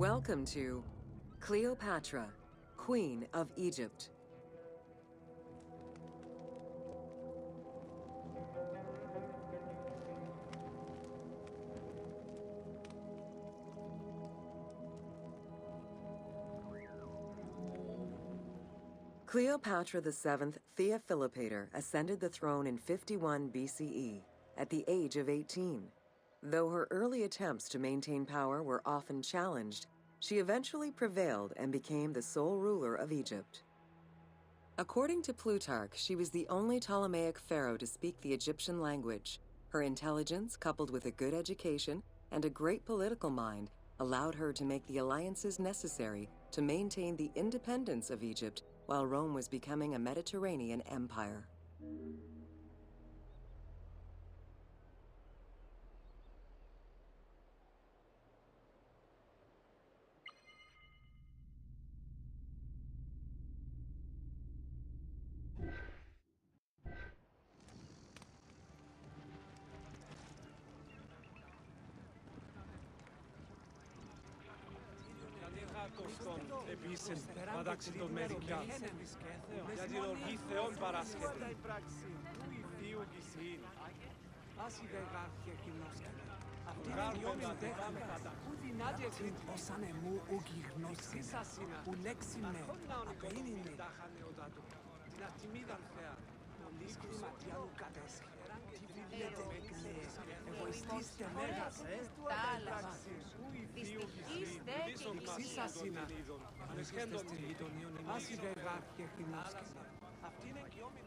Welcome to Cleopatra, Queen of Egypt. Cleopatra VII Theophilopator ascended the throne in 51 BCE at the age of 18. Though her early attempts to maintain power were often challenged, she eventually prevailed and became the sole ruler of Egypt. According to Plutarch, she was the only Ptolemaic pharaoh to speak the Egyptian language. Her intelligence, coupled with a good education and a great political mind, allowed her to make the alliances necessary to maintain the independence of Egypt while Rome was becoming a Mediterranean empire. Επίσης, μεταξύ των μερικιών, για την οργή Θεών παράσχεται. Asi vegachia gymnostica. Αυτήν ιόμιν τέχνας, που δυνάται την όσαν εμού ο γιγνώσιν, που λέξιμε, απέινινε. Την ατιμίδαν Θεά. Πολύς κλιματιάνου κατέσχε. Τι βιβλέτε εκλέε, εγωιστήστε μέγας, Τάλας, δυστυχήστε και Ξίσασινα, ανεσχέντων την γειτονίων, asi vegachia gymnostica. Αυτήν εγκυόμιν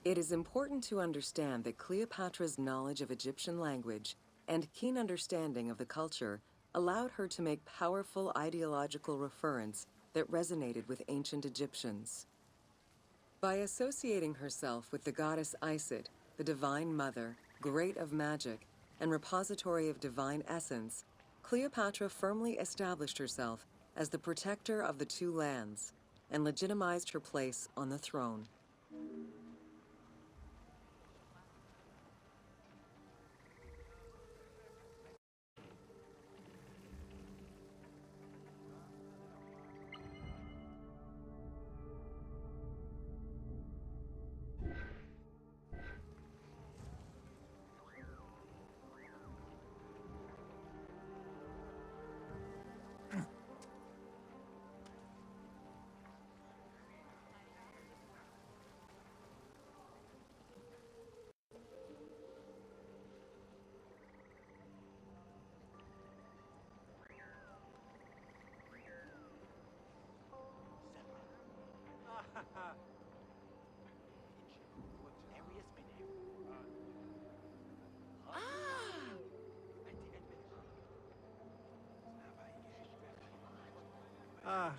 It is important to understand that Cleopatra's knowledge of Egyptian language and keen understanding of the culture allowed her to make powerful ideological referents that resonated with ancient Egyptians. By associating herself with the goddess Isis, the divine mother, great of magic, and repository of divine essence, Cleopatra firmly established herself as the protector of the two lands and legitimized her place on the throne. Ach.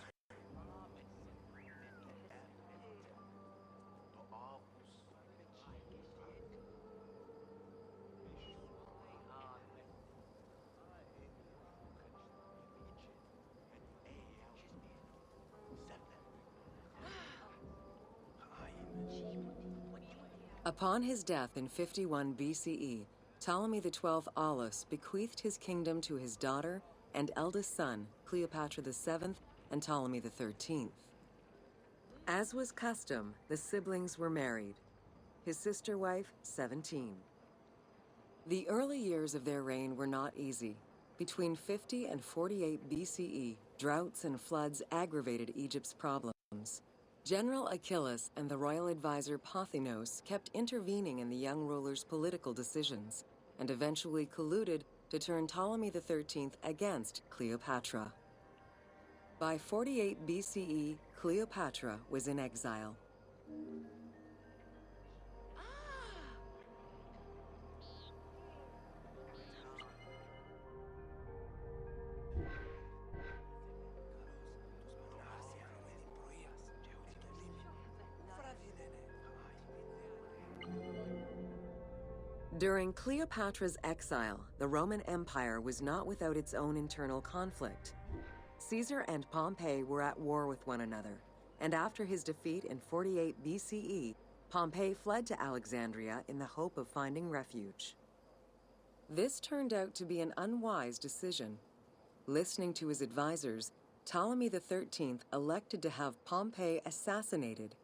Upon his death in 51 BCE, Ptolemy XII Aulus bequeathed his kingdom to his daughter and eldest son, Cleopatra VII and Ptolemy XIII. As was custom, the siblings were married. His sister wife, 17. The early years of their reign were not easy. Between 50 and 48 BCE, droughts and floods aggravated Egypt's problems. General Achillas and the royal advisor Pothinos kept intervening in the young ruler's political decisions and eventually colluded to turn Ptolemy XIII against Cleopatra. By 48 BCE, Cleopatra was in exile. During Cleopatra's exile, the Roman Empire was not without its own internal conflict. Caesar and Pompey were at war with one another, and after his defeat in 48 BCE, Pompey fled to Alexandria in the hope of finding refuge. This turned out to be an unwise decision. Listening to his advisors, Ptolemy XIII elected to have Pompey assassinated,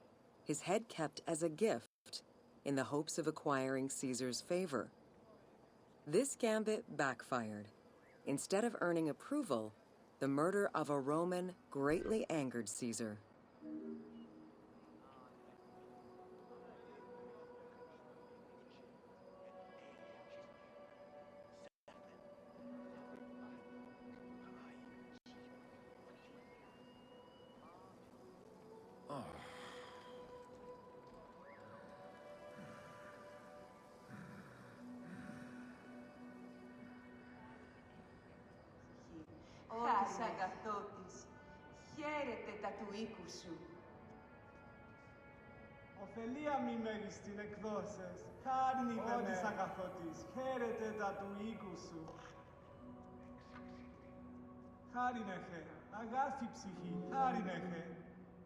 his head kept as a gift, in the hopes of acquiring Caesar's favor. This gambit backfired. Instead of earning approval, the murder of a Roman greatly angered Caesar. Χάρης αγαθότης, χαίρετε τα του οίκου σου. Ωφελία μη μέγιστην εκδόσες, χάριν όδης αγαθότης, χαίρετε τα του οίκου σου. Χάριν έχε, αγάθη ψυχή, χάριν έχε.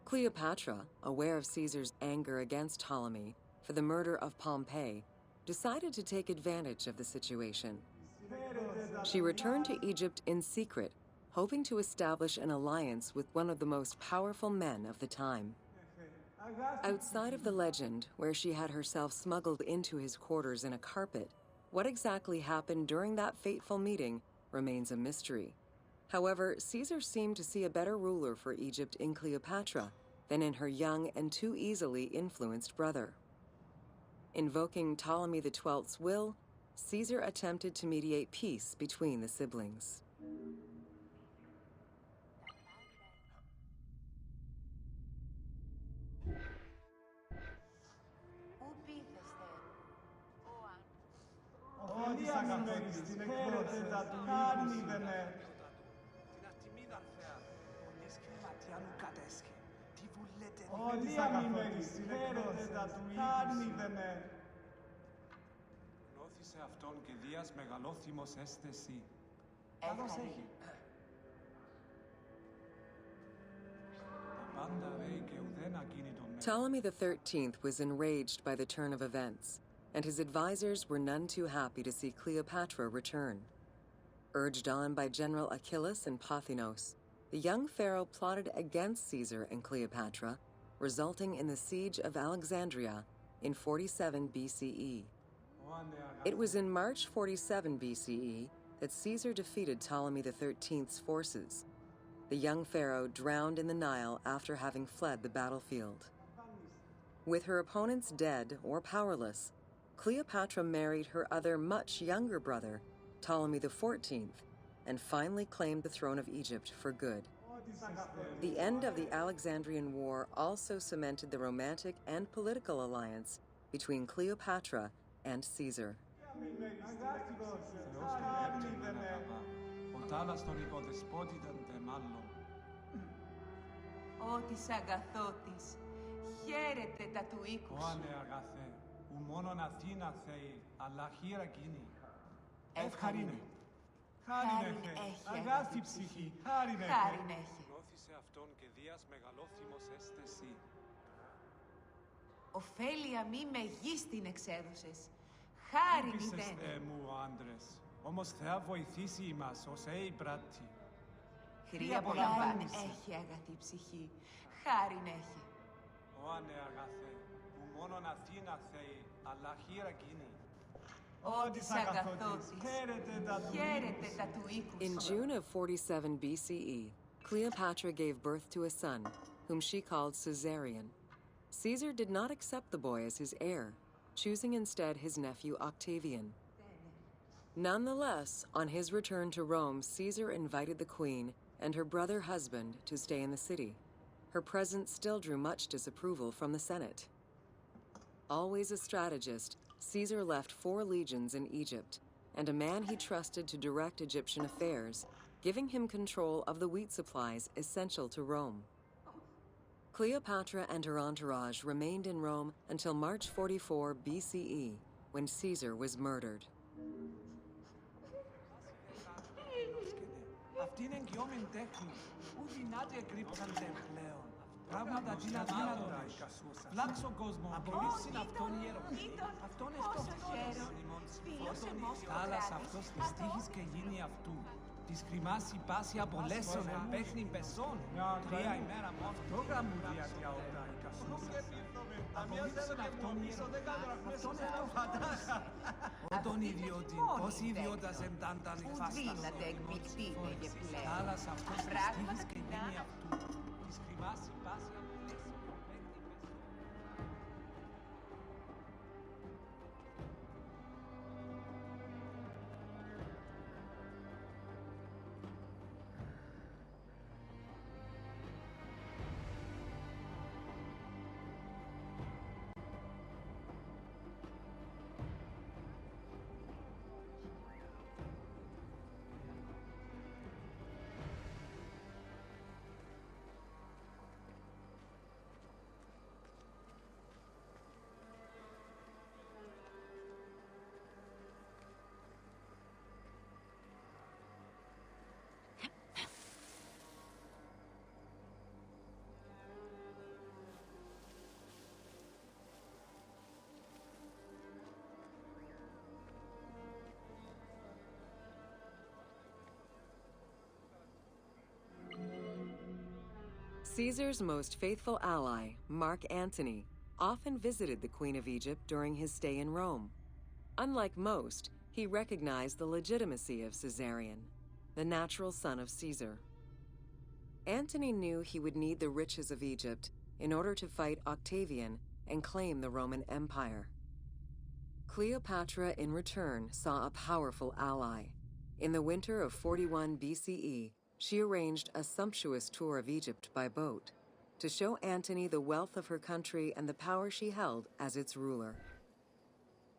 Cleopatra, aware of Caesar's anger against Ptolemy for the murder of Pompey, decided to take advantage of the situation. She returned to Egypt in secret, hoping to establish an alliance with one of the most powerful men of the time. Outside of the legend, where she had herself smuggled into his quarters in a carpet, what exactly happened during that fateful meeting remains a mystery. However, Caesar seemed to see a better ruler for Egypt in Cleopatra than in her young and too easily influenced brother. Invoking Ptolemy XII's will, Caesar attempted to mediate peace between the siblings. Πού πείθεστε, Ωφελία μη μέγιστην εκδόσες, χάριν είδενε. Την Αρτιμίδαν θέα. Πολλής και ματιάνου κατέσχε. Τι βουλέτε Ωφελία μη μέγιστην εκδόσες, χάριν είδενε. Νόθησε αυτόν και δίας μεγαλόθυμος έστε εσύ. Καλώς έχει. Τα πάντα ρέει και ουδέν ακίνητον με. Ptolemy XIII was enraged by the turn of events, and his advisors were none too happy to see Cleopatra return. Urged on by General Achillas and Pothinos, the young pharaoh plotted against Caesar and Cleopatra, resulting in the siege of Alexandria in 47 BCE. It was in March 47 BCE that Caesar defeated Ptolemy XIII's forces. The young pharaoh drowned in the Nile after having fled the battlefield. With her opponents dead or powerless, Cleopatra married her other much younger brother, Ptolemy XIV, and finally claimed the throne of Egypt for good. The end of the Alexandrian War also cemented the romantic and political alliance between Cleopatra and Caesar. Θεός του Νέπτου δεν αγαπά. Ο τάλας τον υποδεσπότηταν τε μάλλον. Ω της αγαθότης, χαίρετε τα του οίκου Ω σου. ανε αγαθέ, ου μόνον Αθήνα θέει, αλλά χείρα κίνη. Ευχαρίνε. Χάριν Χάριν έχε, έχει αγάθη ψυχή, χάριν Χάριν έχε. έχει. Νόθησε αυτόν και δίας μεγαλόθυμος έστε εσύ. Ωφέλεια μη μεγίστην εξέδωσες. Χάριν Ήλπισες ιδέν. Θεέ μου ο άντρες, όμως Θεά βοηθήσει ημάς ως ει πράτη. Χρία απολαμβάνεις. Χάριν έχει αγαθή ψυχή. Χάριν έχει. Ω ανε αγαθέ, ου μόνον Αθήνα θέει, αλλά χείρα κίνη. Ω της αγαθότης, χαίρετε τα του οίκου In σου. June of 47 BCE, Cleopatra gave birth to a son, whom she called Caesarion. Caesar did not accept the boy as his heir, choosing instead his nephew Octavian. Nonetheless, on his return to Rome, Caesar invited the queen and her brother husband to stay in the city. Her presence still drew much disapproval from the Senate. Always a strategist, Caesar left 4 legions in Egypt, and a man he trusted to direct Egyptian affairs, giving him control of the wheat supplies essential to Rome. Cleopatra and her entourage remained in Rome until March 44 BCE, when Caesar was murdered. Αυτή είναι εγκυόμην τέχνη. Ου δυνάτε εκρύψαντε πλέον. Πράγματα αδύνατο να εικασούσα. Βλάξω κόσμο, απολύσει αυτόν ιερό. Αυτόν Πόσο εστός χαίρομαι. Φίλωσε μόσχο Θάλασσα κράτης. αυτός της τύχης και γίνει αυτού. Της χρημάς η πάση απολέσεων εμπέχνει πεσών. 3 ημέρα μόνο. Το γαμούδια δια όλα εικασούσα. Απολύσουν αυτόν ιερό. Αυτόν εστός. Όταν ιδιώτη, ως ιδιώτας εντάνταν η Που φάστα. δύναται εκπληκτείτε και πλέον. Θάλασσα αυτός της Πράγματα τύχης και γίνει αυτού. Της χρημάς η πάση απολέσεων εμπέχνει πεσών. Caesar's most faithful ally, Mark Antony, often visited the Queen of Egypt during his stay in Rome. Unlike most, he recognized the legitimacy of Caesarion, the natural son of Caesar. Antony knew he would need the riches of Egypt in order to fight Octavian and claim the Roman Empire. Cleopatra, in return, saw a powerful ally. In the winter of 41 BCE, she arranged a sumptuous tour of Egypt by boat to show Antony the wealth of her country and the power she held as its ruler.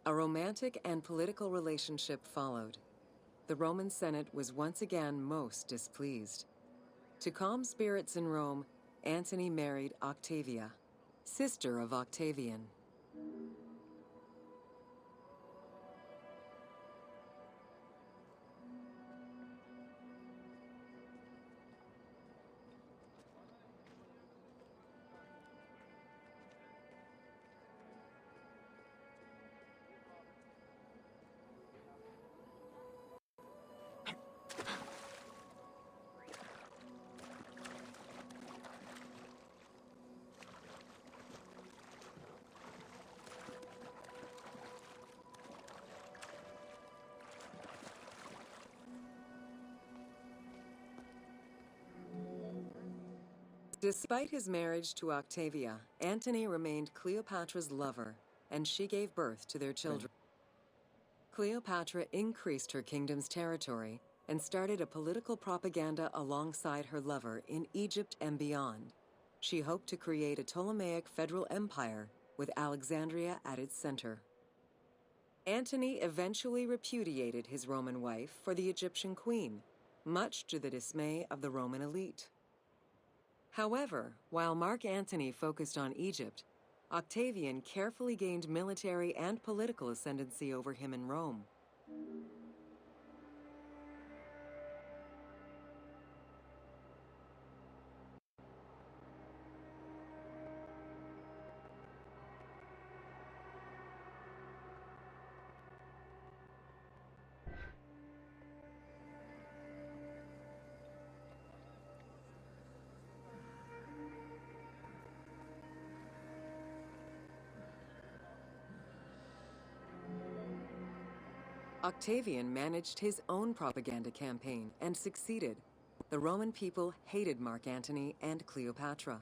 A romantic and political relationship followed. The Roman Senate was once again most displeased. To calm spirits in Rome, Antony married Octavia, sister of Octavian. Despite his marriage to Octavia, Antony remained Cleopatra's lover, and she gave birth to their children. Cleopatra increased her kingdom's territory and started a political propaganda alongside her lover in Egypt and beyond. She hoped to create a Ptolemaic federal empire with Alexandria at its center. Antony eventually repudiated his Roman wife for the Egyptian queen, much to the dismay of the Roman elite. However, while Mark Antony focused on Egypt, Octavian carefully gained military and political ascendancy over him in Rome. Octavian managed his own propaganda campaign and succeeded. The Roman people hated Mark Antony and Cleopatra.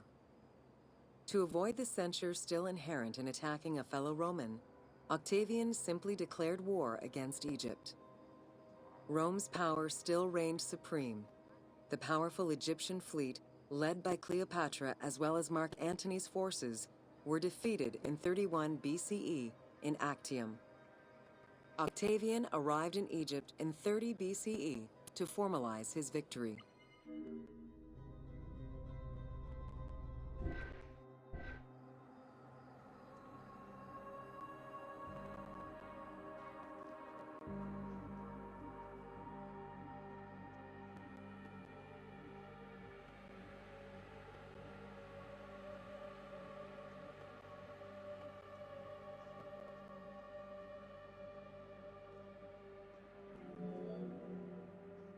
To avoid the censure still inherent in attacking a fellow Roman, Octavian simply declared war against Egypt. Rome's power still reigned supreme. The powerful Egyptian fleet, led by Cleopatra as well as Mark Antony's forces, were defeated in 31 BCE in Actium. Octavian arrived in Egypt in 30 BCE to formalize his victory.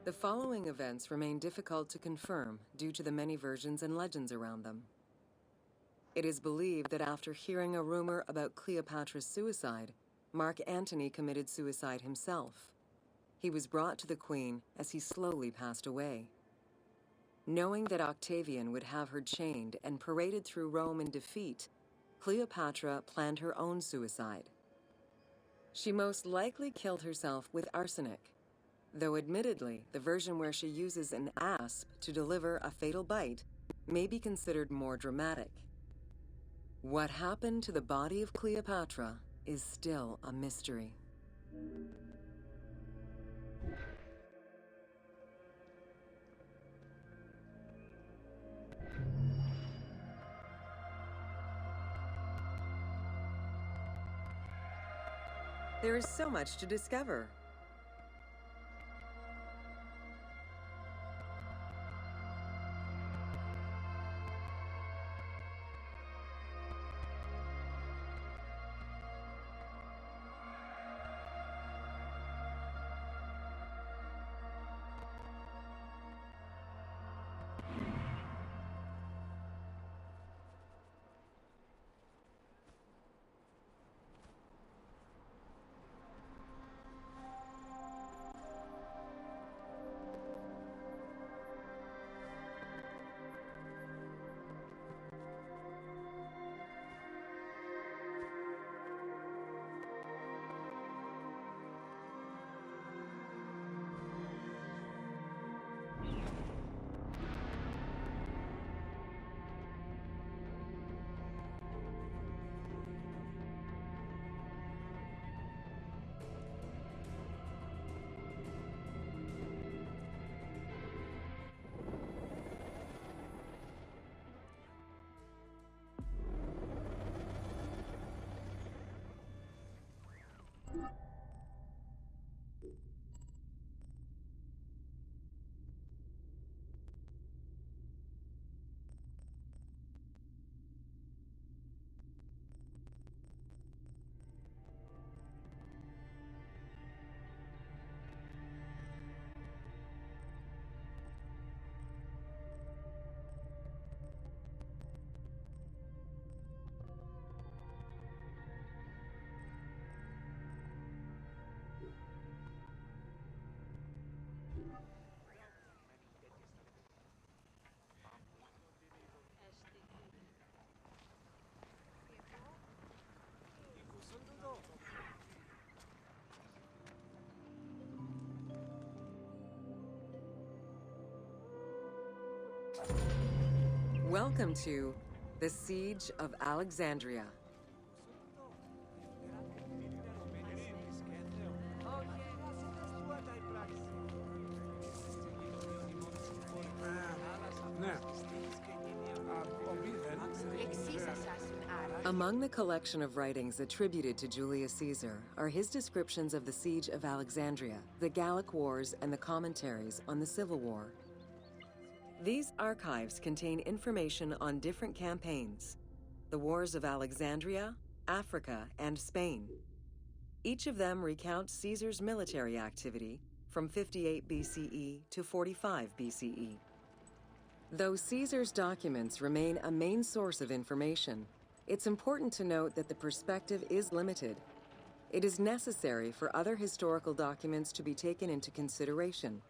The following events remain difficult to confirm due to the many versions and legends around them. It is believed that after hearing a rumor about Cleopatra's suicide, Mark Antony committed suicide himself. He was brought to the Queen as he slowly passed away. Knowing that Octavian would have her chained and paraded through Rome in defeat, Cleopatra planned her own suicide. She most likely killed herself with arsenic, though admittedly, the version where she uses an asp to deliver a fatal bite may be considered more dramatic. What happened to the body of Cleopatra is still a mystery. There is so much to discover. Welcome to the Siege of Alexandria. Among the collection of writings attributed to Julius Caesar are his descriptions of the Siege of Alexandria, the Gallic Wars, and the commentaries on the Civil War. These archives contain information on different campaigns, the Wars of Alexandria, Africa, and Spain. Each of them recounts Caesar's military activity from 58 BCE to 45 BCE. Though Caesar's documents remain a main source of information, it's important to note that the perspective is limited. It is necessary for other historical documents to be taken into consideration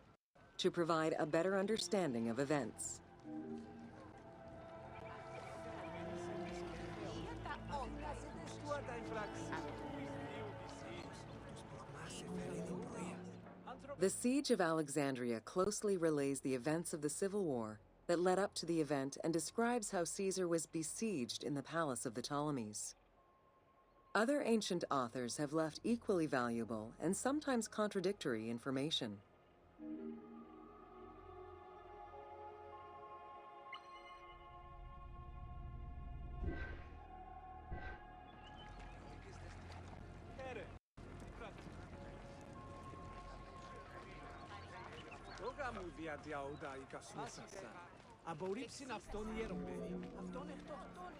to provide a better understanding of events. The Siege of Alexandria closely relays the events of the Civil War that led up to the event and describes how Caesar was besieged in the palace of the Ptolemies. Other ancient authors have left equally valuable and sometimes contradictory information.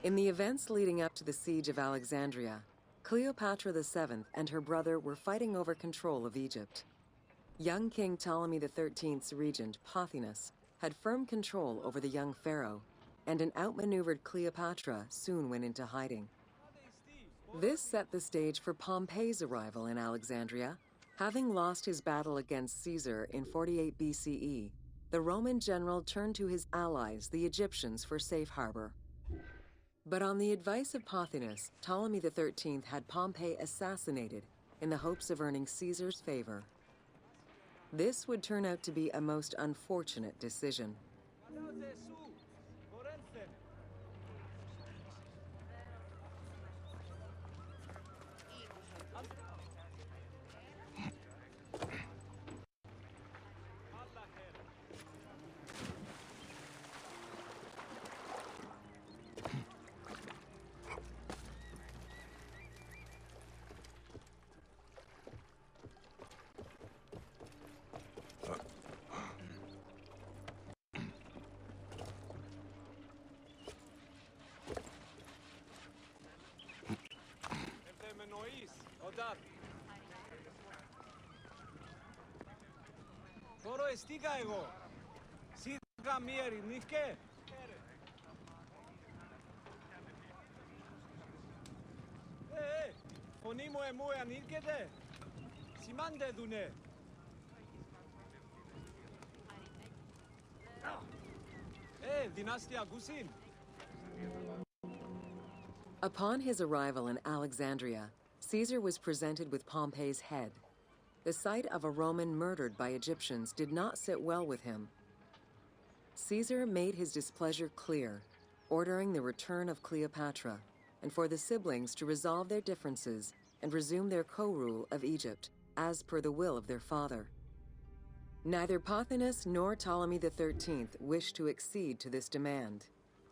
In the events leading up to the Siege of Alexandria, Cleopatra VII and her brother were fighting over control of Egypt. Young King Ptolemy XIII's regent, Pothinus, had firm control over the young pharaoh, and an outmaneuvered Cleopatra soon went into hiding. This set the stage for Pompey's arrival in Alexandria. Having lost his battle against Caesar in 48 BCE, the Roman general turned to his allies, the Egyptians, for safe harbor. But on the advice of Pothinus, Ptolemy XIII had Pompey assassinated in the hopes of earning Caesar's favor. This would turn out to be a most unfortunate decision. Τώρα εστίκα εγώ. Σίγα μία ρημνίχκε. Φωνή μου εμού ανήρκεται. Σημάντε δουνε. Δυνάστη ακούσιν. Upon his arrival in Alexandria, Caesar was presented with Pompey's head. The sight of a Roman murdered by Egyptians did not sit well with him. Caesar made his displeasure clear, ordering the return of Cleopatra, and for the siblings to resolve their differences and resume their co-rule of Egypt, as per the will of their father. Neither Pothinus nor Ptolemy XIII wished to accede to this demand.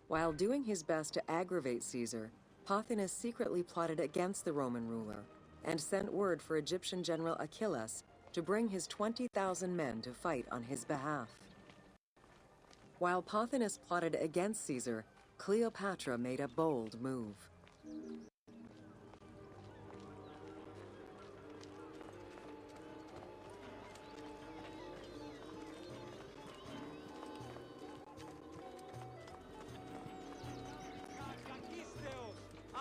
While doing his best to aggravate Caesar, Pothinus secretly plotted against the Roman ruler and sent word for Egyptian general Achillas to bring his 20,000 men to fight on his behalf. While Pothinus plotted against Caesar, Cleopatra made a bold move.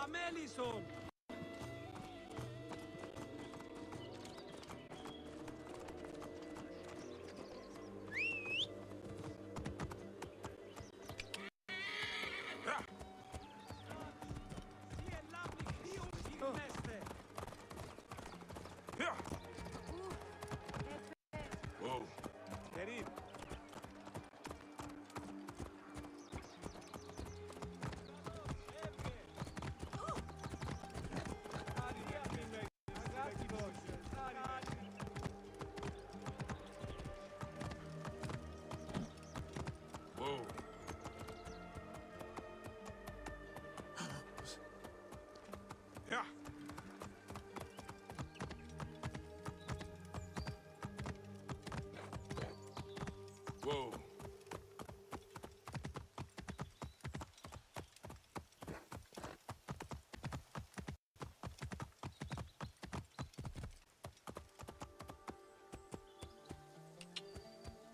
Αμέλισσον! Whoa.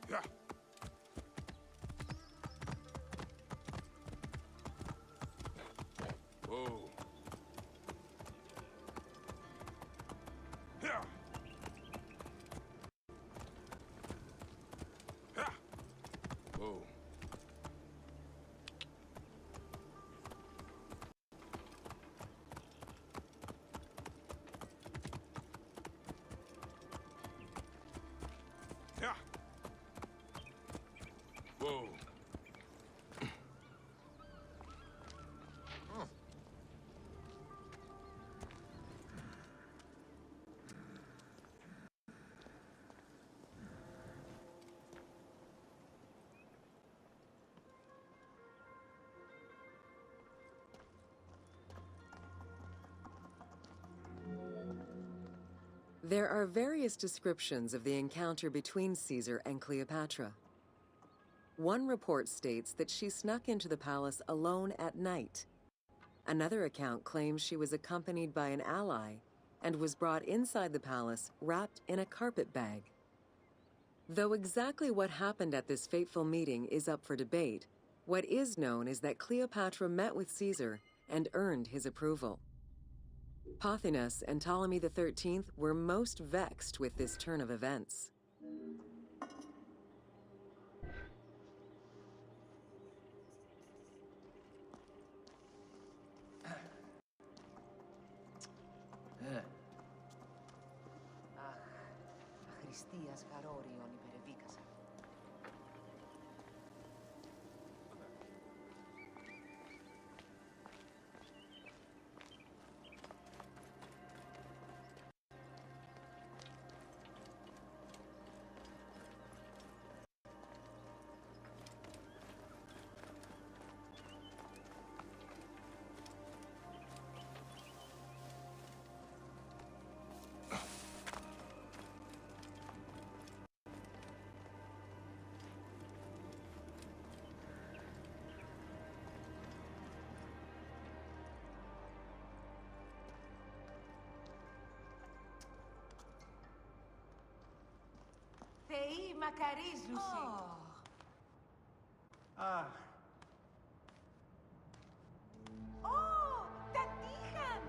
Yeah. Whoa. Yeah. Yeah. Whoa. Yeah. Whoa. There are various descriptions of the encounter between Caesar and Cleopatra. One report states that she snuck into the palace alone at night. Another account claims she was accompanied by an ally and was brought inside the palace wrapped in a carpet bag. Though exactly what happened at this fateful meeting is up for debate, what is known is that Cleopatra met with Caesar and earned his approval. Pothinus and Ptolemy XIII were most vexed with this turn of events. Χριστίας χαρόριον υπερεβίκασα. Θεοί μακαρίζουσι. Αχ, Ω, τα τύχαν.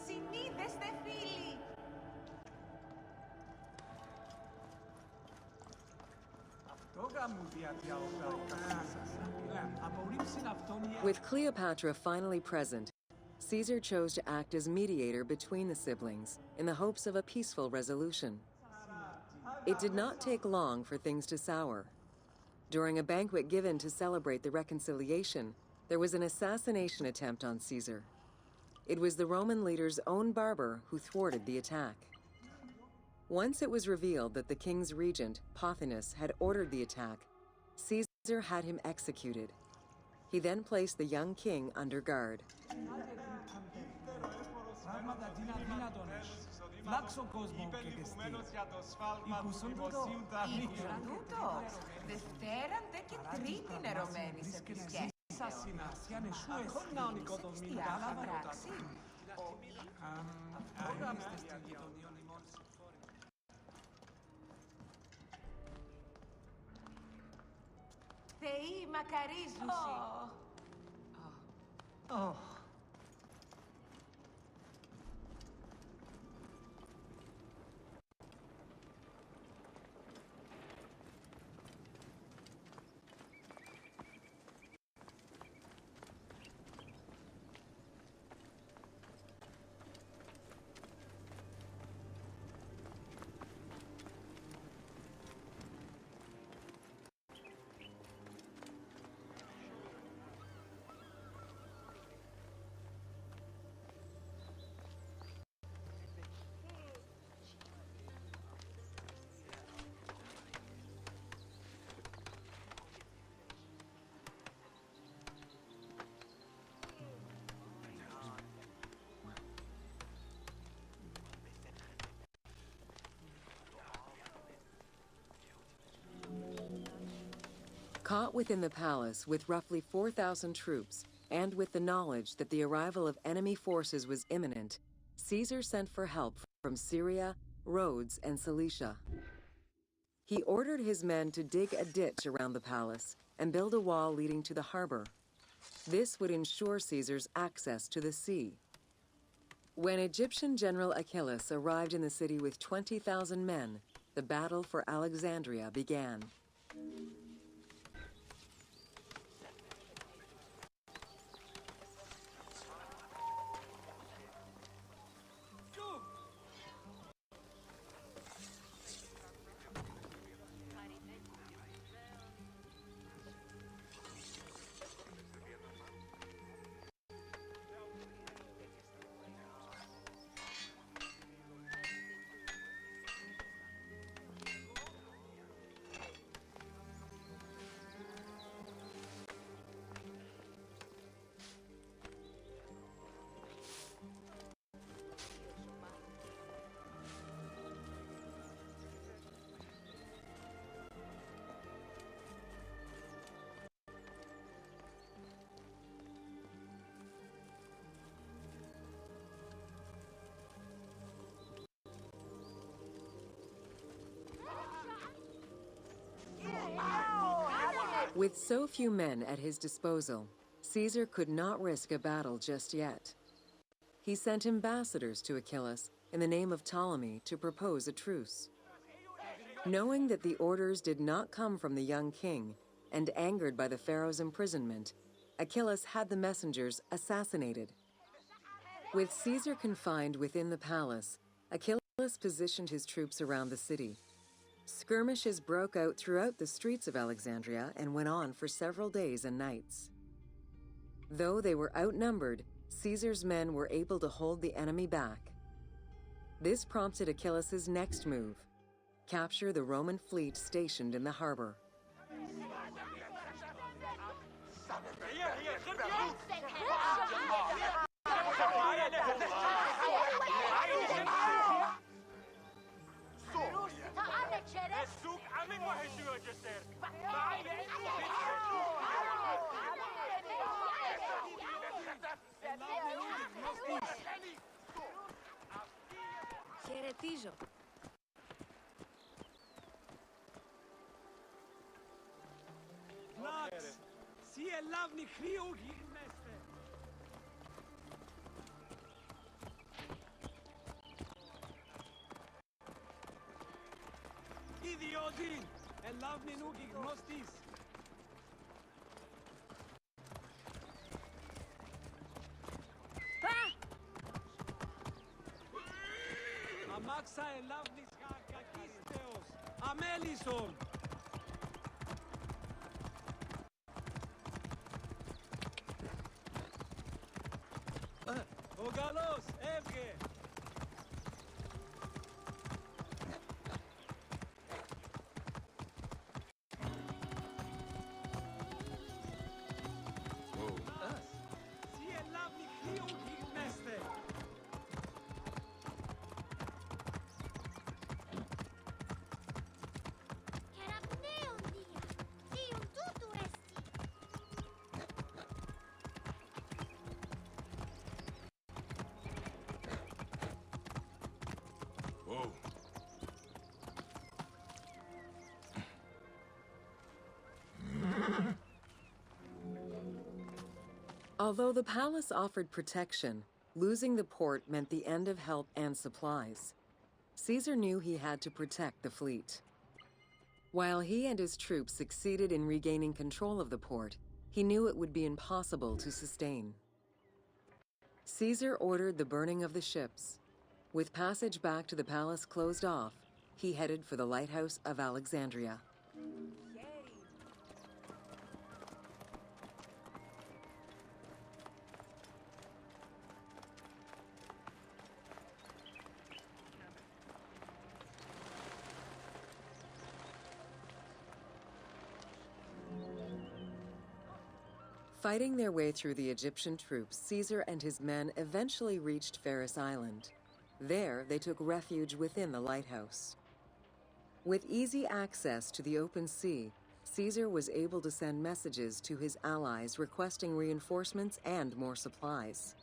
Συνείδεστε φίλοι. Αυτό γαμούδια διαογά. Απορρίψην αυτόν η With Cleopatra finally present, Caesar chose to act as mediator between the siblings in the hopes of a peaceful resolution. It did not take long for things to sour. During a banquet given to celebrate the reconciliation, there was an assassination attempt on Caesar. It was the Roman leader's own barber who thwarted the attack. Once it was revealed that the king's regent, Pothinus, had ordered the attack, Caesar had him executed. He then placed the young king under guard. Πράγματα τι να δύνατον. Βλάξω κόσμο και δεστή. Υπουσούν τούτο. Ήξεραν τούτο. Δευτέραν δε και τρίτην ερωμένη σε επισκέψη. Συνάσια νεσού εσύν να οικοδομήν Τι τα θα λάβα πράξει. Τώρα είστε στην γειτονία ημών συμφόρη. Θεοί μακαρίζουσι. Caught within the palace with roughly 4,000 troops, and with the knowledge that the arrival of enemy forces was imminent, Caesar sent for help from Syria, Rhodes, and Cilicia. He ordered his men to dig a ditch around the palace and build a wall leading to the harbor. This would ensure Caesar's access to the sea. When Egyptian General Achillas arrived in the city with 20,000 men, the battle for Alexandria began. With so few men at his disposal, Caesar could not risk a battle just yet. He sent ambassadors to Achilles in the name of Ptolemy to propose a truce. Knowing that the orders did not come from the young king, and angered by the pharaoh's imprisonment, Achilles had the messengers assassinated. With Caesar confined within the palace, Achilles positioned his troops around the city. Skirmishes broke out throughout the streets of Alexandria and went on for several days and nights. Though they were outnumbered, Caesar's men were able to hold the enemy back. This prompted Achilles' next move: capture the Roman fleet stationed in the harbor. Χαιρετίζω. Βλάξ, σι ελάβνη χρήου γίγνεστε. Ιδιώτη, ελάβνη νου γίγνωστης. Αμάξα ελάβνης κακίστεως, αμέλισσον. Ο καλός, έβγε. Whoa. Σι ελάβνη χρήου γίγνεστε. Whoa. Although the palace offered protection, losing the port meant the end of help and supplies. Caesar knew he had to protect the fleet. While he and his troops succeeded in regaining control of the port, he knew it would be impossible to sustain. Caesar ordered the burning of the ships. With passage back to the palace closed off, he headed for the lighthouse of Alexandria. Fighting their way through the Egyptian troops, Caesar and his men eventually reached Pharos Island. There, they took refuge within the lighthouse. With easy access to the open sea, Caesar was able to send messages to his allies requesting reinforcements and more supplies.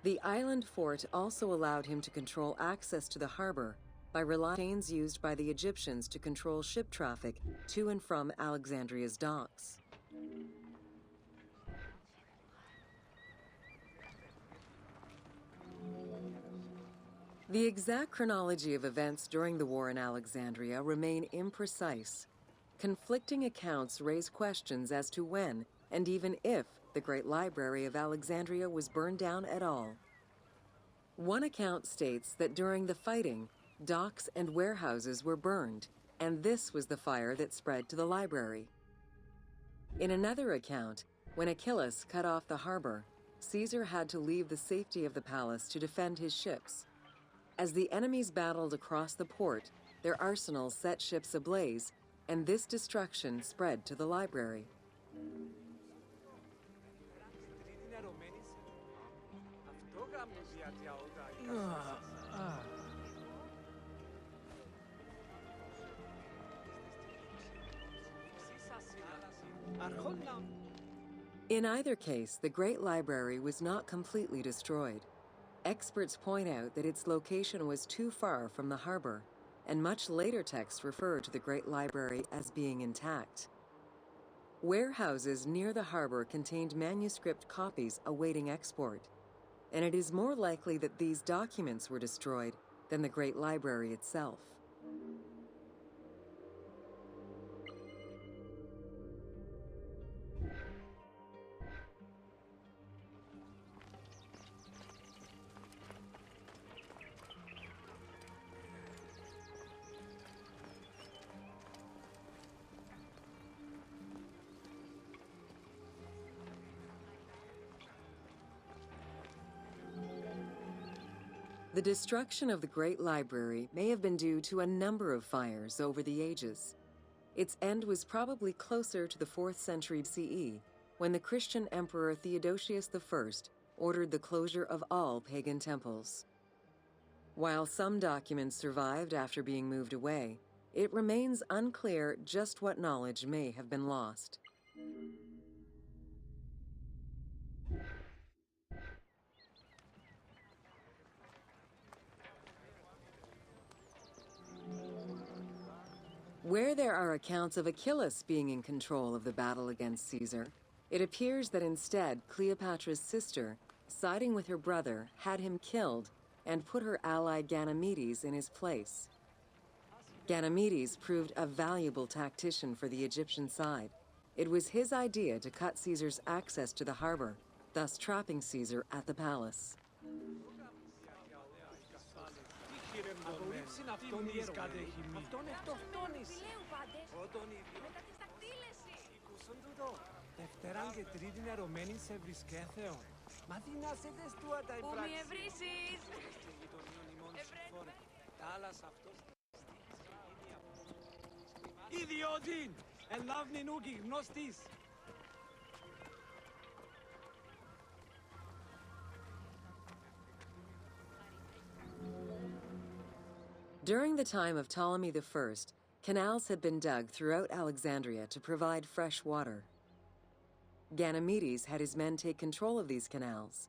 The island fort also allowed him to control access to the harbor by relying on chains used by the Egyptians to control ship traffic to and from Alexandria's docks. The exact chronology of events during the war in Alexandria remain imprecise. Conflicting accounts raise questions as to when, and even if, the Great Library of Alexandria was burned down at all. One account states that during the fighting, docks and warehouses were burned, and this was the fire that spread to the library. In another account, when Achilles cut off the harbor, Caesar had to leave the safety of the palace to defend his ships. As the enemies battled across the port, their arsenals set ships ablaze, and this destruction spread to the library. In either case, the Great Library was not completely destroyed. Experts point out that its location was too far from the harbor, and much later texts refer to the Great Library as being intact. Warehouses near the harbor contained manuscript copies awaiting export, and it is more likely that these documents were destroyed than the Great Library itself. The destruction of the Great Library may have been due to a number of fires over the ages. Its end was probably closer to the 4th century CE, when the Christian Emperor Theodosius I ordered the closure of all pagan temples. While some documents survived after being moved away, it remains unclear just what knowledge may have been lost. Where there are accounts of Achillas being in control of the battle against Caesar, it appears that instead Cleopatra's sister, siding with her brother, had him killed and put her ally Ganymedes in his place. Ganymedes proved a valuable tactician for the Egyptian side. It was his idea to cut Caesar's access to the harbor, thus trapping Caesar at the palace. Απολύψην αυτόν η ερωμένη. Αυτόν ευτοκτόνησε. Φιλέου πάντες. Πρώτον η Μετατιστακτήλεση. Ήκουσον τούτο. Δευτέραν και τρίτην ερωμένην σε βρισκέθεων. Μα τι να σε δεστούα τα Που μη υπράξεις. ευρύσεις. Στη γειτονίων ημών συμφόρε. Τάλας αυτός Ιδιώτην! Ελάβνην ούκ η γνώστης. During the time of Ptolemy I, canals had been dug throughout Alexandria to provide fresh water. Ganymedes had his men take control of these canals.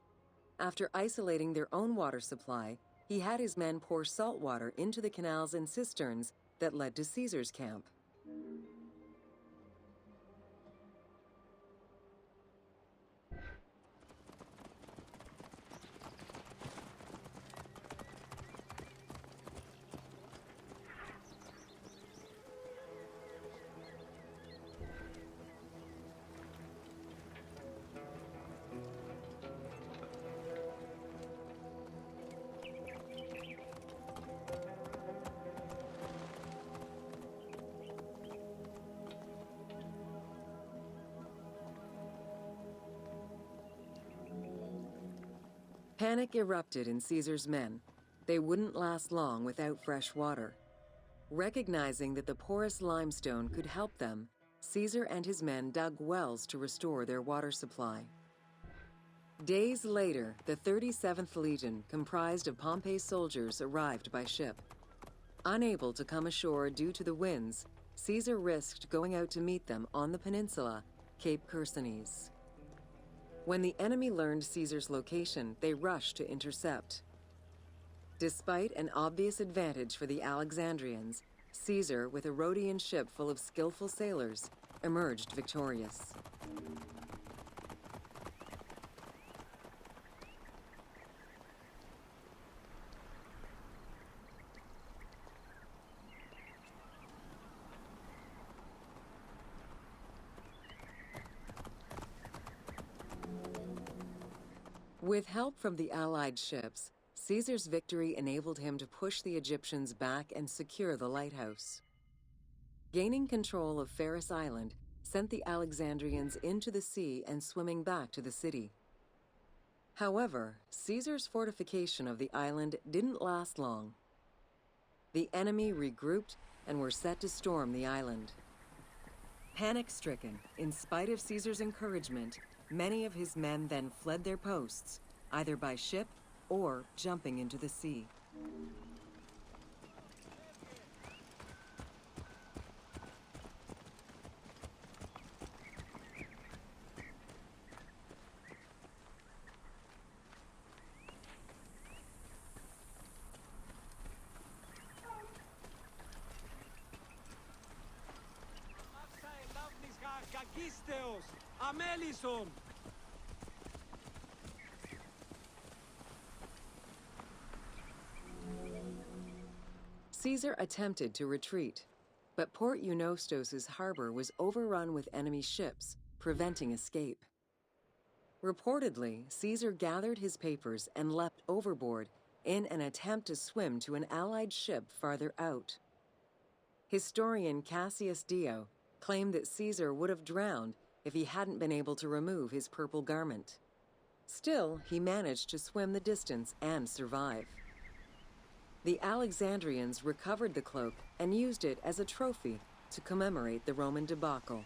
After isolating their own water supply, he had his men pour salt water into the canals and cisterns that led to Caesar's camp. Panic erupted in Caesar's men. They wouldn't last long without fresh water. Recognizing that the porous limestone could help them, Caesar and his men dug wells to restore their water supply. Days later, the 37th Legion, comprised of Pompey's soldiers, arrived by ship. Unable to come ashore due to the winds, Caesar risked going out to meet them on the peninsula, Cape Chersonese. When the enemy learned Caesar's location, they rushed to intercept. Despite an obvious advantage for the Alexandrians, Caesar, with a Rhodian ship full of skillful sailors, emerged victorious. With help from the Allied ships, Caesar's victory enabled him to push the Egyptians back and secure the lighthouse. Gaining control of Pharos Island sent the Alexandrians into the sea and swimming back to the city. However, Caesar's fortification of the island didn't last long. The enemy regrouped and were set to storm the island. Panic-stricken, in spite of Caesar's encouragement, many of his men then fled their posts, either by ship or jumping into the sea. Κακίστε! Αμέλισσον! Caesar attempted to retreat, but Port Eunostos' harbor was overrun with enemy ships, preventing escape. Reportedly, Caesar gathered his papers and leapt overboard in an attempt to swim to an Allied ship farther out. Historian Cassius Dio claimed that Caesar would have drowned if he hadn't been able to remove his purple garment. Still, he managed to swim the distance and survive. The Alexandrians recovered the cloak and used it as a trophy to commemorate the Roman debacle.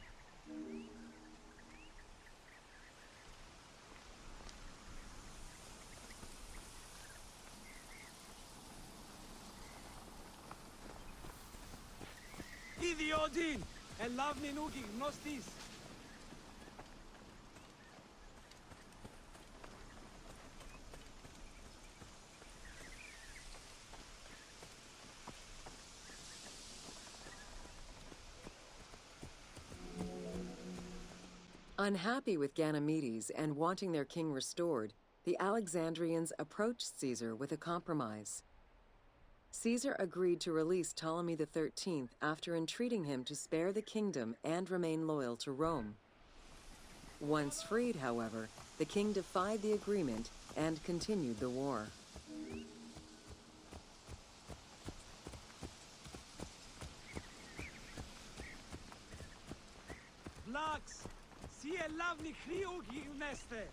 Ιδιότην! Ελάβνην ούκη γνώστης! Unhappy with Ganymedes and wanting their king restored, the Alexandrians approached Caesar with a compromise. Caesar agreed to release Ptolemy XIII after entreating him to spare the kingdom and remain loyal to Rome. Once freed, however, the king defied the agreement and continued the war. Βλάξ! Σι ελάβνη χρήου γυμνέστε!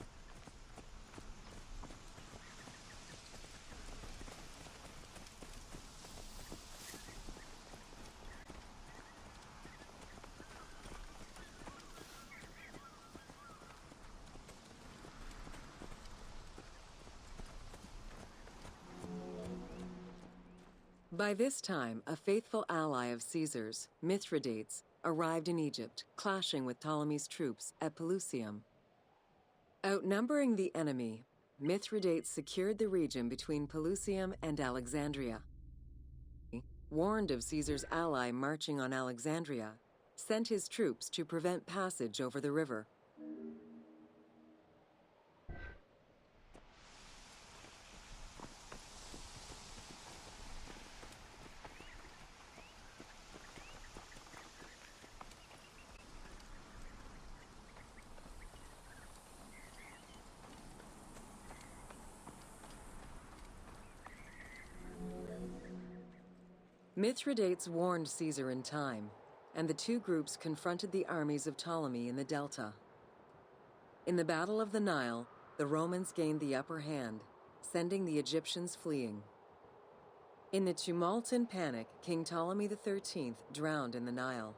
By this time, a faithful ally of Caesar's, Mithridates, arrived in Egypt, clashing with Ptolemy's troops at Pelusium. Outnumbering the enemy, Mithridates secured the region between Pelusium and Alexandria. Warned of Caesar's ally marching on Alexandria, sent his troops to prevent passage over the river. Mithridates warned Caesar in time, and the two groups confronted the armies of Ptolemy in the Delta. In the Battle of the Nile, the Romans gained the upper hand, sending the Egyptians fleeing. In the tumult and panic, King Ptolemy XIII drowned in the Nile.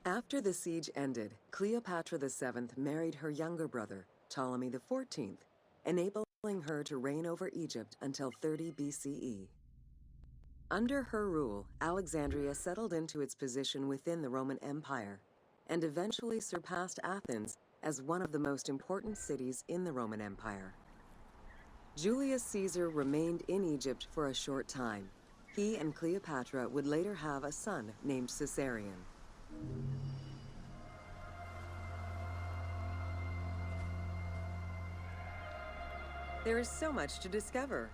After the siege ended, Cleopatra VII married her younger brother, Ptolemy XIV, enabling her to reign over Egypt until 30 BCE. Under her rule, Alexandria settled into its position within the Roman Empire, and eventually surpassed Athens as one of the most important cities in the Roman Empire. Julius Caesar remained in Egypt for a short time. He and Cleopatra would later have a son named Caesarion. There is so much to discover.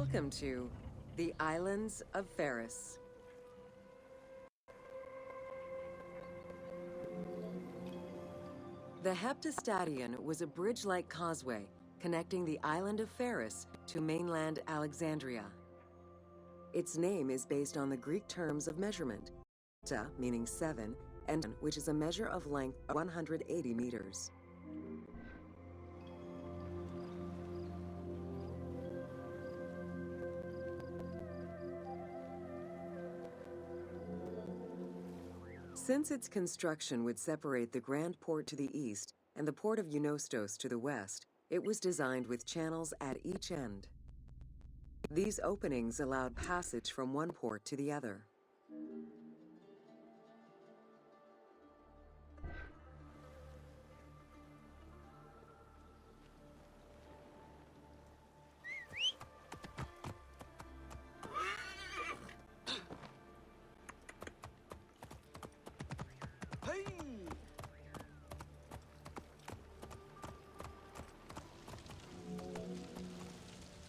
Welcome to the Islands of Ferris. The Heptastadion was a bridge-like causeway connecting the island of Ferris to mainland Alexandria. Its name is based on the Greek terms of measurement, hepta, meaning 7, and which is a measure of length of 180 meters. Since its construction would separate the Grand Port to the east and the port of Eunostos to the west, it was designed with channels at each end. These openings allowed passage from one port to the other.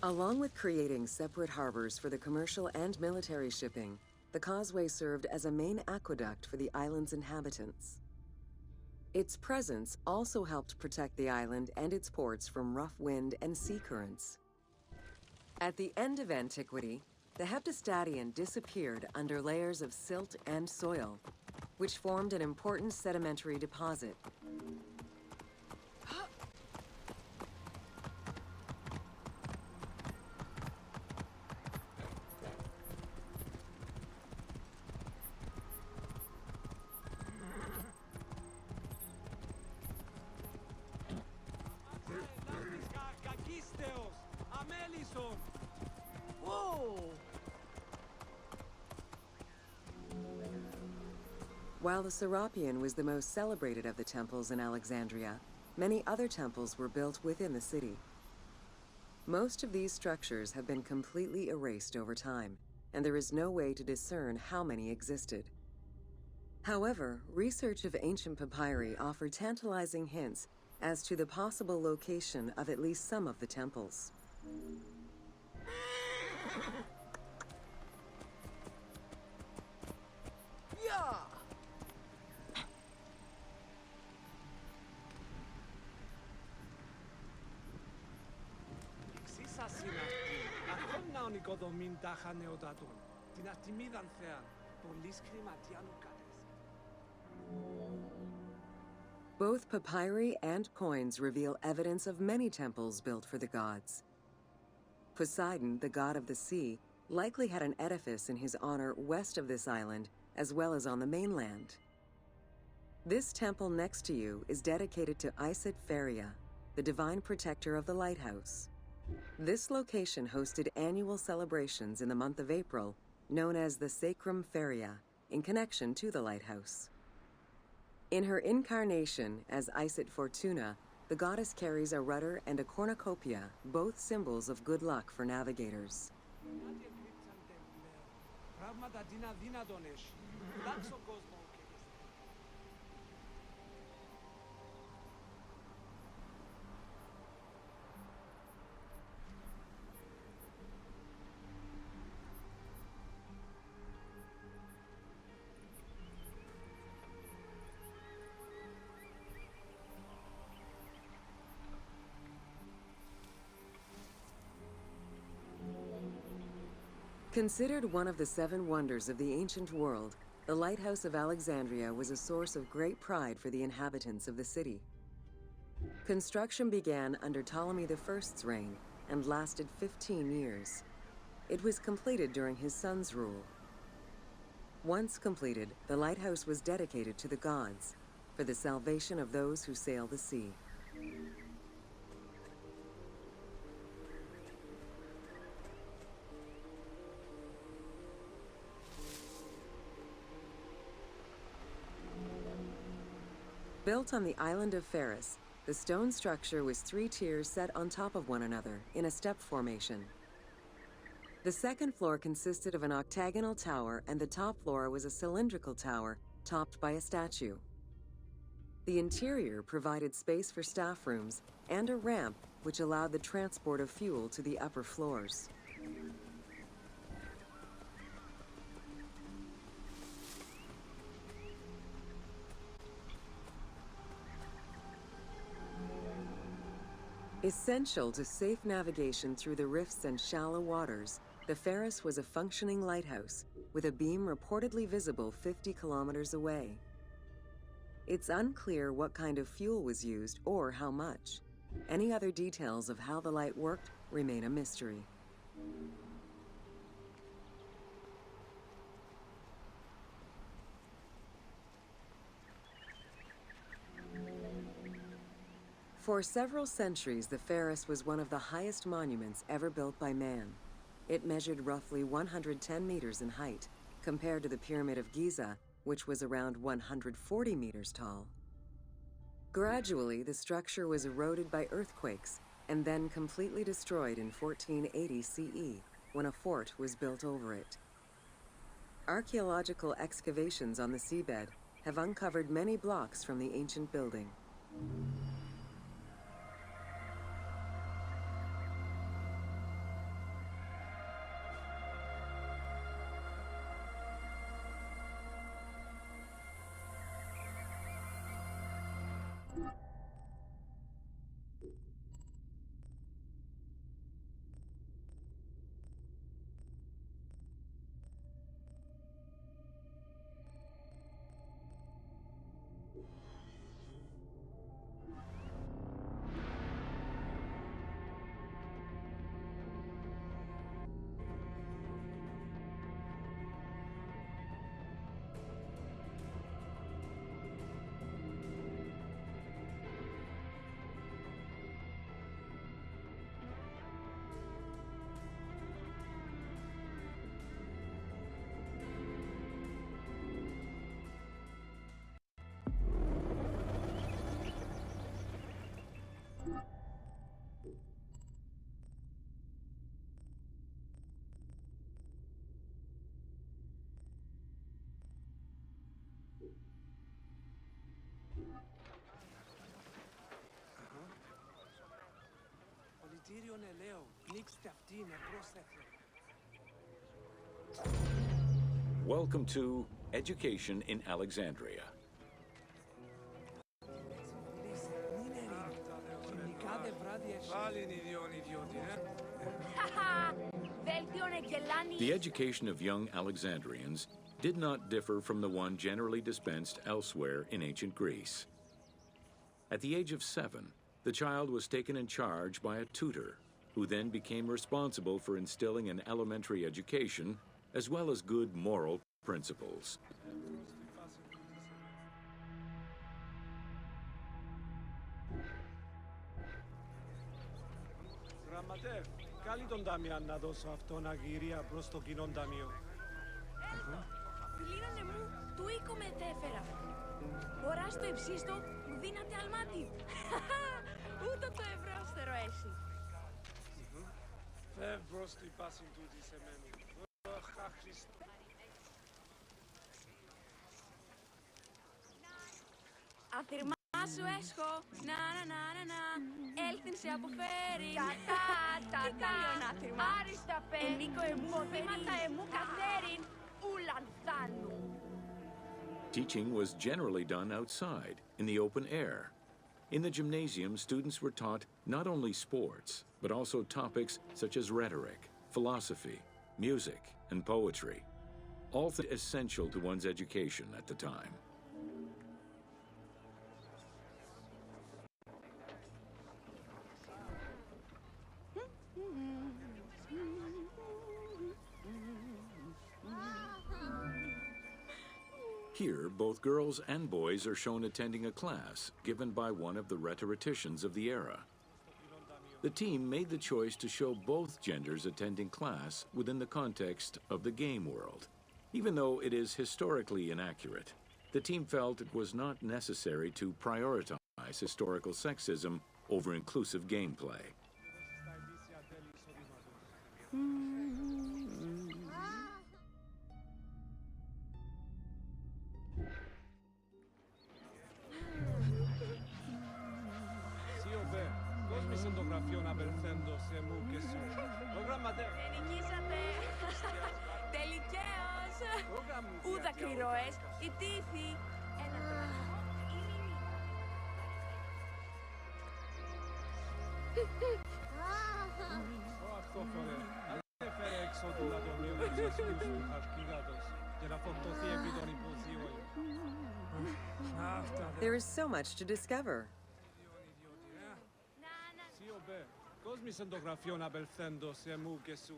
Along with creating separate harbors for the commercial and military shipping, the causeway served as a main aqueduct for the island's inhabitants. Its presence also helped protect the island and its ports from rough wind and sea currents. At the end of antiquity, the Heptastadion disappeared under layers of silt and soil, which formed an important sedimentary deposit. While the Serapeum was the most celebrated of the temples in Alexandria, many other temples were built within the city. Most of these structures have been completely erased over time, and there is no way to discern how many existed. However, research of ancient papyri offer tantalizing hints as to the possible location of at least some of the temples. Οικοδομήν τάχα νεοτάτων. Την αρτιμίδαν θέαν. Πολλής χρηματιάνου κάτες. Both papyri and coins reveal evidence of many temples built for the gods. Poseidon, the god of the sea, likely had an edifice in his honor west of this island, as well as on the mainland. This temple next to you is dedicated to Isis Pharia, the divine protector of the lighthouse. This location hosted annual celebrations in the month of April, known as the Sacrum Feria, in connection to the lighthouse. In her incarnation as Isis Fortuna, the goddess carries a rudder and a cornucopia, both symbols of good luck for navigators. Considered one of the 7 wonders of the ancient world, the Lighthouse of Alexandria was a source of great pride for the inhabitants of the city. Construction began under Ptolemy I's reign and lasted 15 years. It was completed during his son's rule. Once completed, the lighthouse was dedicated to the gods for the salvation of those who sail the sea. Built on the island of Ferris, the stone structure was 3 tiers set on top of one another in a step formation. The second floor consisted of an octagonal tower, and the top floor was a cylindrical tower topped by a statue. The interior provided space for staff rooms and a ramp which allowed the transport of fuel to the upper floors. Essential to safe navigation through the rifts and shallow waters, the Pharos was a functioning lighthouse with a beam reportedly visible 50 kilometers away. It's unclear what kind of fuel was used or how much. Any other details of how the light worked remain a mystery. For several centuries, the Pharos was one of the highest monuments ever built by man. It measured roughly 110 meters in height, compared to the Pyramid of Giza, which was around 140 meters tall. Gradually, the structure was eroded by earthquakes and then completely destroyed in 1480 CE, when a fort was built over it. Archaeological excavations on the seabed have uncovered many blocks from the ancient building. Πολιτήριο ελαίου. Νίξτε αυτήν εμπρός Θεέ. Welcome to Education in Alexandria. Κάθε βράδυ έχει. Πάλι είναι ιδιώτη, Βέλτιον εκελάνι. The education of young Alexandrians did not differ from the one generally dispensed elsewhere in ancient Greece. At the age of 7, the child was taken in charge by a tutor, who then became responsible for instilling an elementary education as well as good moral principles. Γραμματεύ, καλεί τον Ταμιάν να δώσω αυτόν αγυρία προς το κοινό ταμείο. Πλήρωνε μου, του οίκο μετέφερα. Μπορά στο υψίστο, μου δύναται αλμάτι. Ούτω το ευρώστερο έσυ. Φεύ προς την πάση τούτη σε μένου. Αχ, Χριστό. Αφηρμά σου έσχο, να, έλθιν σε αποφέρει. Τι καλόν άθυρμα. Άριστα φέρ, ενίκο εμού φέρει, εμού καθέριν, ουλανθάνου. Teaching was generally done outside, in the open air. In the gymnasium, students were taught not only sports, but also topics such as rhetoric, philosophy, music, and poetry, all essential to one's education at the time. Here, both girls and boys are shown attending a class given by one of the rhetoricians of the era. The team made the choice to show both genders attending class within the context of the game world. Even though it is historically inaccurate, the team felt it was not necessary to prioritize historical sexism over inclusive gameplay. Σιωπέ, δώσ' μη σε το γραφείο να απελθέντο σε μου και σου. Ο γραμματέα. Νικήσατε! Τελικαίως! Ούδα κρυρώες, η τύφη! Ένα τρόπο, ειρήνη. Αυτό φορέ. Δεν έφερε έξω του λατομείου τους ασκούς του χασκίδατος και να φορτωθεί επί των υποθύων. There is so much to discover. Σιωπέ, κόσμησαν το γραφείο να απελθέντο σε μου και σου.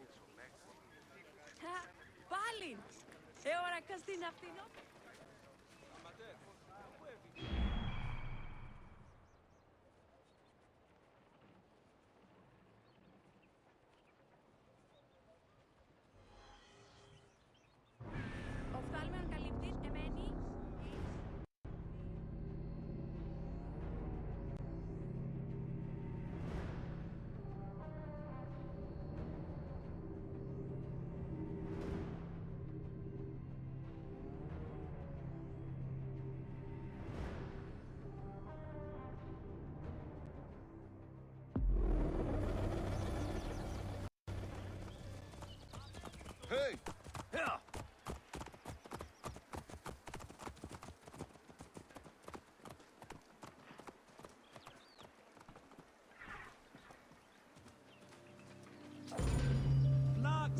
Πάλι! Εωρακά στην αυτινό. Οφθάλμεον καλύπτης εμένη. Hey! Yeah!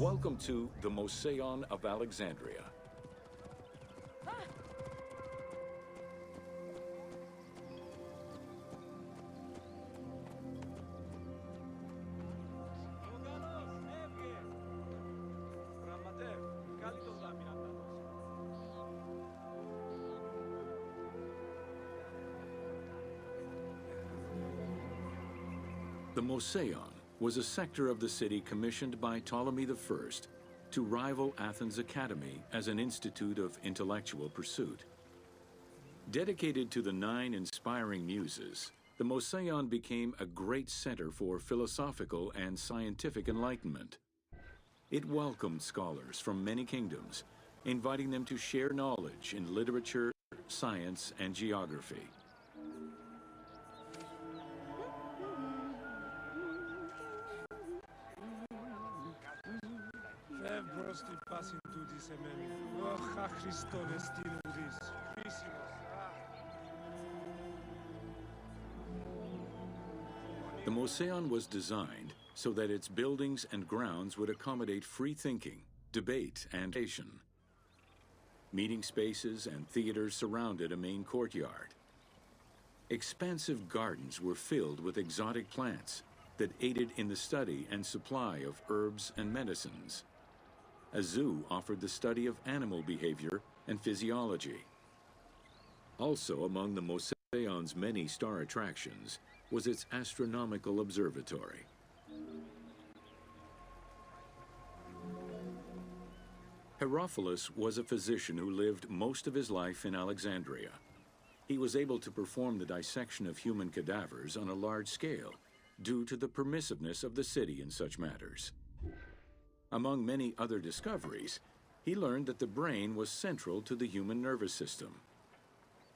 Welcome to the Moseon of Alexandria. Ο καλός, έβγε. Γραμματέα, καλή τον τάμι να τα δώσει. The Moseon was a sector of the city commissioned by Ptolemy I to rival Athens Academy as an institute of intellectual pursuit. Dedicated to the 9 inspiring muses, the Moseon became a great center for philosophical and scientific enlightenment. It welcomed scholars from many kingdoms, inviting them to share knowledge in literature, science, and geography. Φεύγ προς τη φάση τούτη σε μένει. Ωχ, αχρηστόν εστίν ουδής. Χρήσιμος. The Moseon was designed so that its buildings and grounds would accommodate free thinking, debate, and creation. Meeting spaces and theaters surrounded a main courtyard. Expansive gardens were filled with exotic plants that aided in the study and supply of herbs and medicines. A zoo offered the study of animal behavior and physiology. Also among the Moseon's many star attractions was its astronomical observatory. Herophilus was a physician who lived most of his life in Alexandria. He was able to perform the dissection of human cadavers on a large scale due to the permissiveness of the city in such matters. Among many other discoveries, he learned that the brain was central to the human nervous system.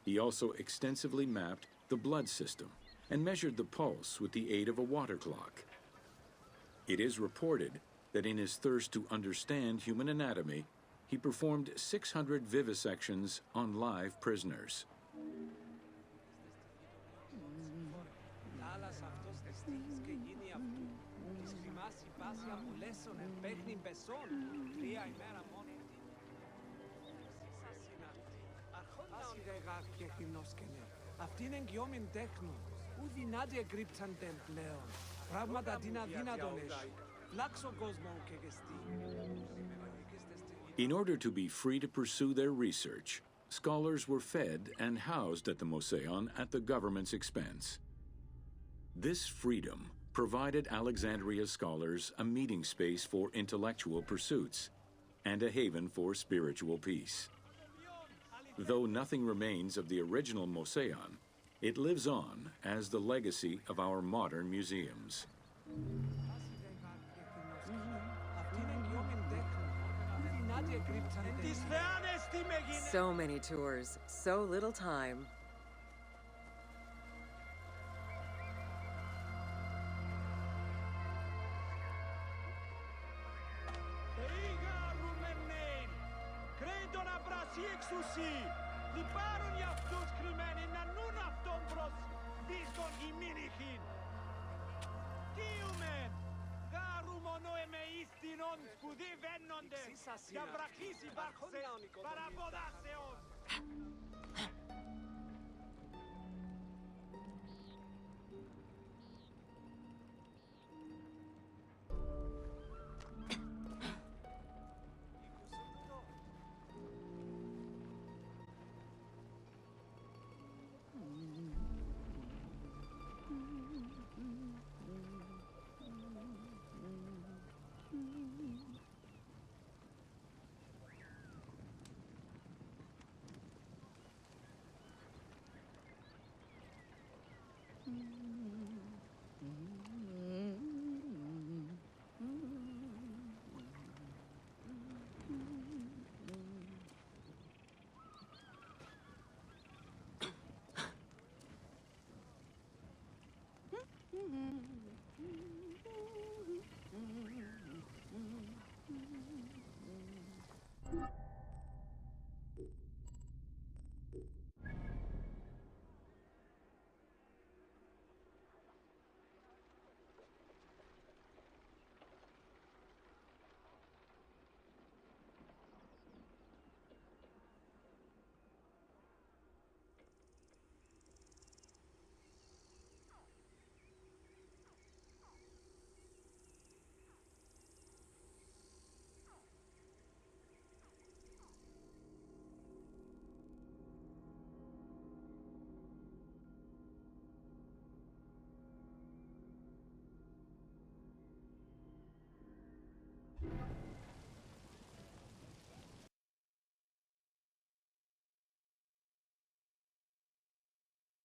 He also extensively mapped the blood system and measured the pulse with the aid of a water clock. It is reported that in his thirst to understand human anatomy, he performed 600 vivisections on live prisoners. Άλλας αυτός της τύχης και γίνει αυτού. Της χρημάς η πάση απολέσεων εν παίχνην πεσών. 3 ημέρα μόνο. Άση ρεγάρ και γυμνόσκενε. Αυτήν είναι εγκυόμην τέχνου. Ου δυνάτη εγκρύπτανται πλέον. Πράγματα την αδύνατον έχει. Λάξω κόσμο και γεστή. In order to be free to pursue their research, scholars were fed and housed at the Moseon at the government's expense. This freedom provided Alexandria's scholars a meeting space for intellectual pursuits and a haven for spiritual peace. Though nothing remains of the original Moseon, it lives on as the legacy of our modern museums. So many tours, so little time. οι εξουσίοι. Λυπάρουν για αυτούς κρυμμένοι να νουν αυτόν προς δύσκον ημίνυχην. Τίουμεν, γάρου μόνο εμείστηνον σπουδοί βαίνοντες, για βραχής υπάρξε παραποδάσεως. Mm-hmm.